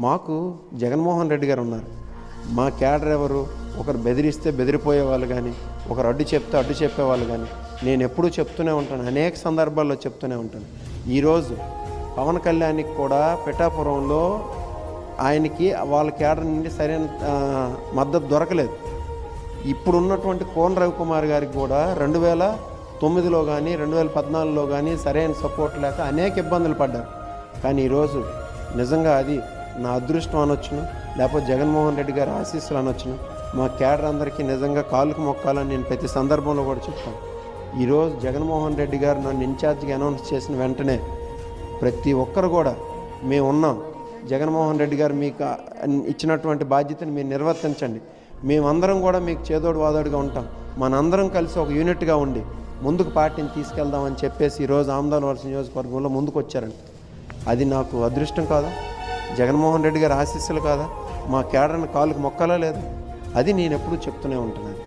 మాకు జగన్మోహన్ రెడ్డి గారు ఉన్నారు. మా క్యాడర్ ఎవరు? ఒకరు బెదిరిస్తే బెదిరిపోయే వాళ్ళు కానీ, ఒకరు అడ్డు చెప్తే అడ్డు చెప్పేవాళ్ళు కానీ, నేను ఎప్పుడూ చెప్తూనే ఉంటాను, అనేక సందర్భాల్లో చెప్తూనే ఉంటాను. ఈరోజు పవన్ కళ్యాణ్కి కూడా పిఠాపురంలో ఆయనకి వాళ్ళ క్యాడర్ నుండి సరైన మద్దతు దొరకలేదు. ఇప్పుడున్నటువంటి కోన రవికుమార్ గారికి కూడా 2009లో కానీ 2014లో కానీ సరైన సపోర్ట్ లేక అనేక ఇబ్బందులు పడ్డారు. కానీ ఈరోజు నిజంగా అది నా అదృష్టం అనొచ్చును, లేకపోతే జగన్మోహన్ రెడ్డి గారి ఆశీస్సులు అనొచ్చును. మా క్యాడర్ అందరికీ నిజంగా కాళ్ళకు మొక్కాలని నేను ప్రతి సందర్భంలో కూడా చెప్తాను. ఈరోజు జగన్మోహన్ రెడ్డి గారు నన్ను ఇన్ఛార్జ్గా అనౌన్స్ చేసిన వెంటనే ప్రతి ఒక్కరు కూడా మేము ఉన్నాం, జగన్మోహన్ రెడ్డి గారు మీకు ఇచ్చినటువంటి బాధ్యతను మీరు నిర్వర్తించండి, మేమందరం కూడా మీకు చేదోడు వాదోడుగా ఉంటాం, మనందరం కలిసి ఒక యూనిట్గా ఉండి ముందుకు పార్టీని తీసుకెళ్దామని చెప్పేసి ఈరోజు ఆమదాల వలస నియోజకవర్గంలో ముందుకు వచ్చారండి. అది నాకు అదృష్టం కాదా? జగన్మోహన్ రెడ్డి గారి ఆశీస్సులు కాదా? మా క్యాడర్ని కాళ్ళకు మొక్కలా లేదు? అది నేను ఎప్పుడూ చెప్తూనే ఉంటున్నాను.